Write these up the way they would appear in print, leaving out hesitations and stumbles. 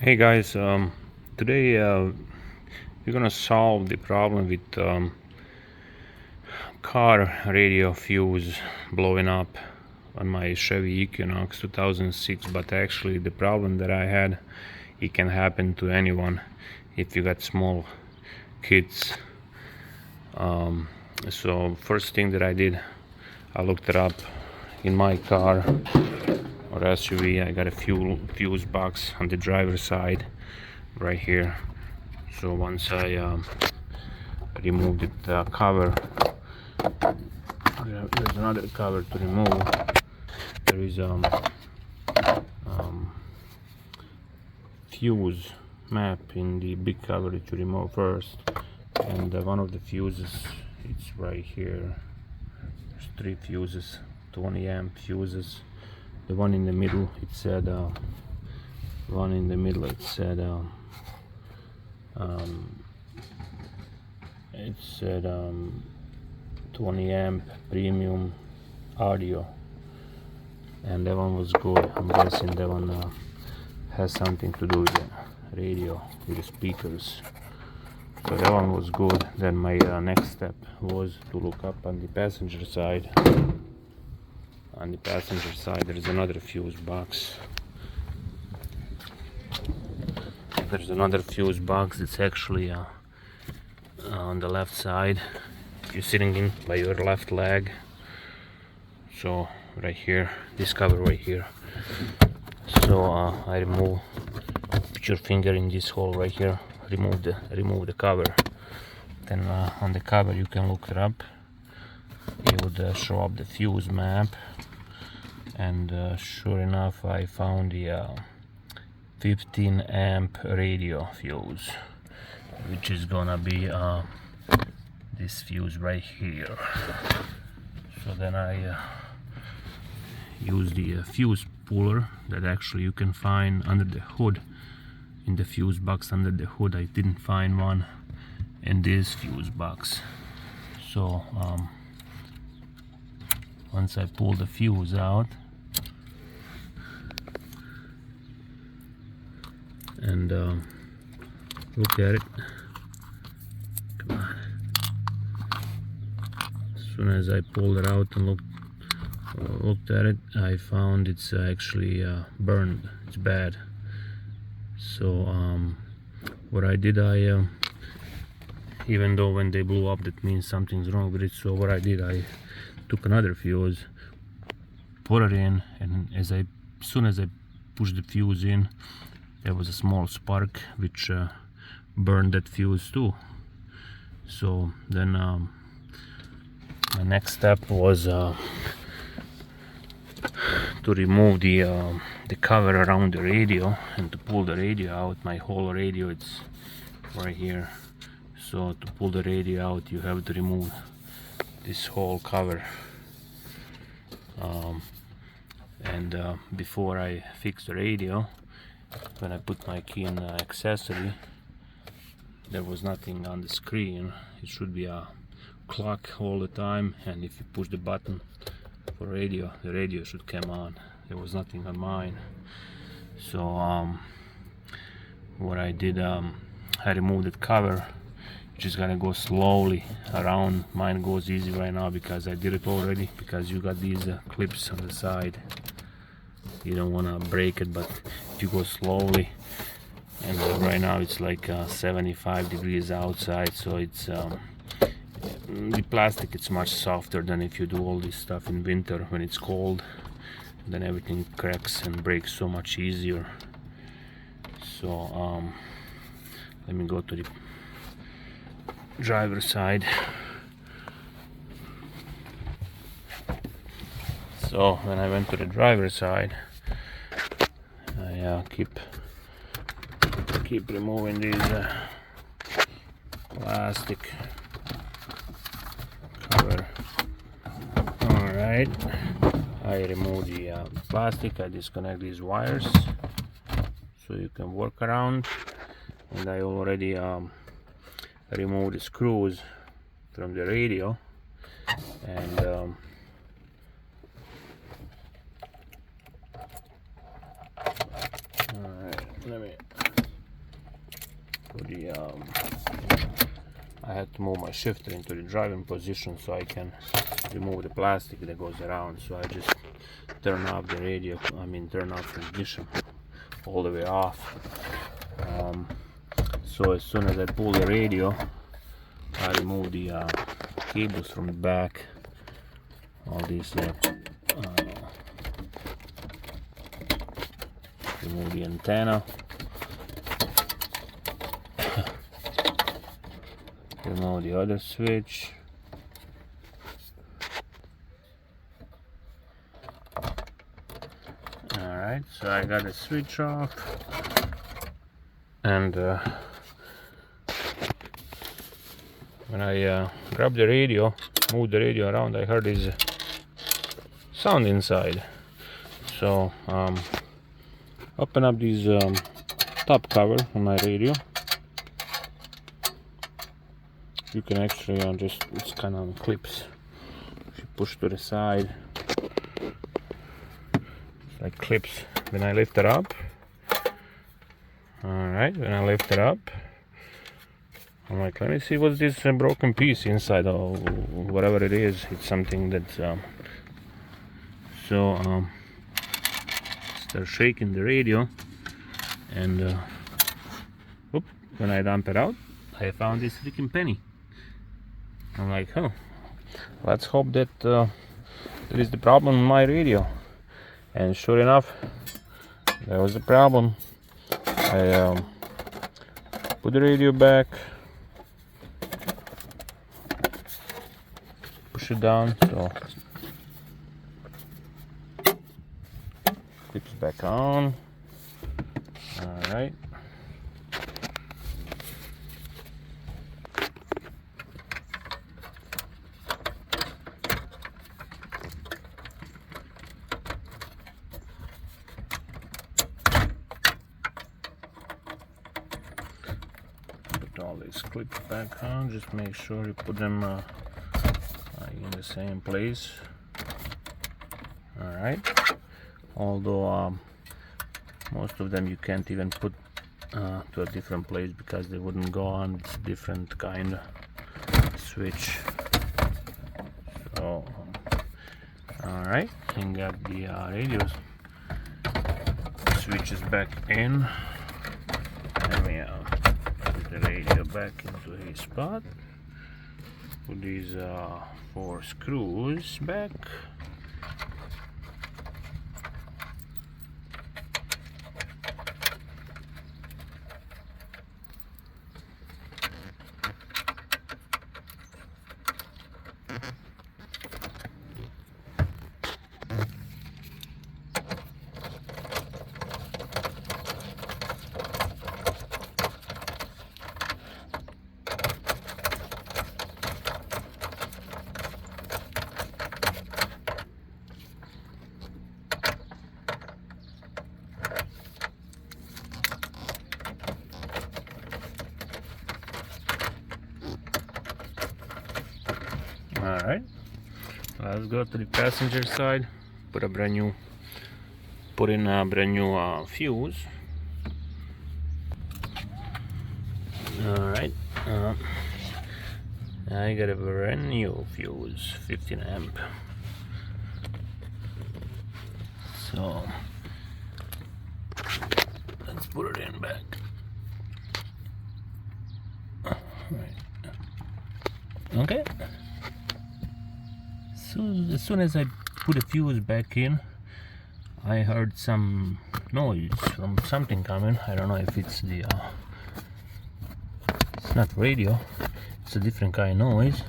Hey guys, today we're gonna solve the problem with car radio fuse blowing up on my Chevy Equinox 2006. But actually, the problem that I had, it can happen to anyone if you got small kids. So first thing that I did, I looked it up in my car or SUV. I got a fuse box on the driver's side right here. So once I removed the cover, there's another cover to remove. There is fuse map in the big cover that you remove first, and one of the fuses, it's right here. There's three fuses, 20 amp fuses. The one in the middle, it said 20 amp premium audio, and that one was good. I'm guessing that one has something to do with the radio, with the speakers. So that one was good. Then my next step was to look up on the passenger side. On the passenger side, there's another fuse box. There's another fuse box. It's actually on the left side. You're sitting in by your left leg. So right here, this cover right here. So I remove. Put your finger in this hole right here. Remove the cover. Then on the cover you can look it up. It would show up the fuse map, and sure enough, I found the 15 amp radio fuse, which is gonna be this fuse right here. So then I use the fuse puller that actually you can find under the hood, in the fuse box under the hood. I didn't find one in this fuse box. So once I pull the fuse out and look at it, come on. As soon as I pulled it out and looked at it, I found it's actually burned. It's bad. So what I did, I even though when they blew up, that means something's wrong with it. So what I did, I took another fuse, put it in, and as soon as I pushed the fuse in, there was a small spark which burned that fuse too. So then my next step was to remove the cover around the radio and to pull the radio out. My whole radio, it's right here. So to pull the radio out, you have to remove this whole cover. And before I fix the radio, when I put my key in the accessory, there was nothing on the screen. It should be a clock all the time, and if you push the button for radio, the radio should come on. There was nothing on mine. So what I did, I removed the cover. Just gonna go slowly around. Mine goes easy right now because I did it already, because you got these clips on the side. You don't want to break it, but if you go slowly, and right now it's like 75 degrees outside, so it's the plastic, it's much softer than if you do all this stuff in winter when it's cold. Then everything cracks and breaks so much easier. So let me go to the driver's side. So when I went to the driver's side, I keep removing these plastic cover. All right, I remove the plastic. I disconnect these wires so you can work around, and I already remove the screws from the radio, and alright, let me for the I had to move my shifter into the driving position so I can remove the plastic that goes around. So I just turn off the radio, turn off the ignition all the way off. So as soon as I pull the radio, I remove the cables from the back, all these remove the antenna, remove the other switch, alright, so I got the switch off, and when I grabbed the radio, moved the radio around, I heard this sound inside. So open up this top cover on my radio. You can actually just, it's kind of clips. If you push to the side, it's like clips. When I lift it up, alright, when I lift it up, I'm like, let me see what's this broken piece inside, or whatever it is. It's something that start shaking the radio, and when I dump it out, I found this freaking penny. I'm like, oh, let's hope that that is the problem in my radio. And sure enough, there was a problem. I put the radio back, push it down, so clips back on. All right. Put all these clips back on. Just make sure you put them in the same place. All right. Although most of them you can't even put to a different place because they wouldn't go on. It's different kind of switch. So all right, and got the radios switches back in. Let me put the radio back into his spot. Put these 4 screws back. Alright, let's go to the passenger side. Put in a brand new fuse. Alright, I got a brand new fuse, 15 amp. So let's put it in back. Right. Okay. So as soon as I put the fuse back in, I heard some noise from something coming. I don't know if it's the it's not radio, it's a different kind of noise.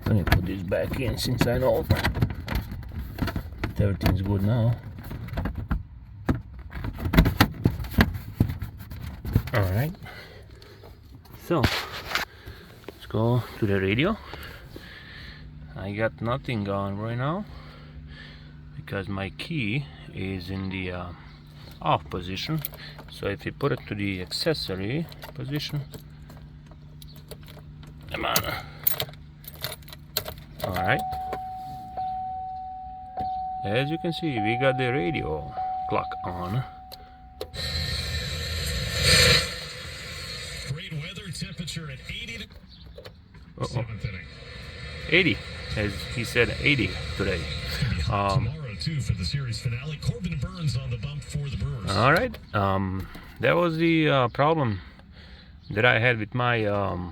Let me put this back in since I know that everything's good now. Alright, so let's go to the radio. I got nothing on right now because my key is in the off position. So if you put it to the accessory position, come on. Alright, as you can see, we got the radio clock on. Great temperature at 80 to Uh-oh. 7th inning. 80, as he said, 80 today. It's gonna be hot tomorrow too for the series finale. Corbin Burns on the bump for the Brewers. All right, that was the problem that I had with my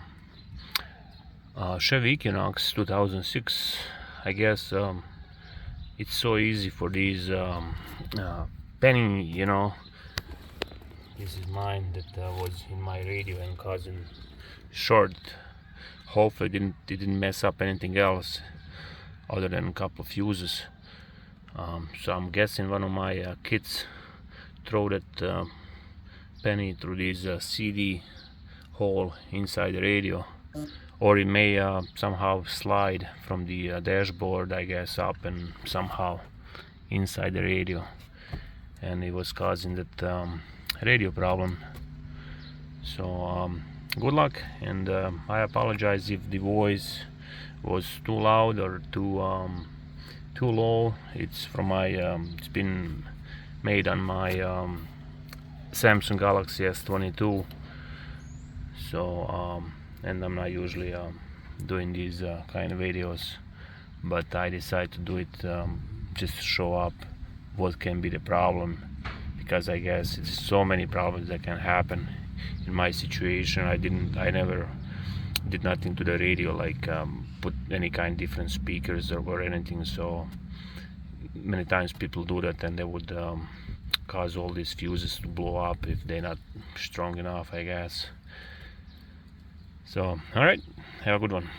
Chevy Equinox 2006. I guess it's so easy for these penny, you know. This is mine that was in my radio and causing short. Hopefully it didn't mess up anything else other than a couple of fuses. So I'm guessing one of my kids threw that penny through this CD hole inside the radio, or it may somehow slide from the dashboard, I guess, up and somehow inside the radio, and it was causing that radio problem. So good luck, and I apologize if the voice was too loud or too low. It's from my it's been made on my Samsung Galaxy S22. So and I'm not usually doing these kind of videos, but I decided to do it just to show up what can be the problem, because I guess it's so many problems that can happen in my situation. I never did nothing to the radio, like put any kind of different speakers or anything. So many times people do that, and they would cause all these fuses to blow up if they're not strong enough, I guess. So all right, have a good one.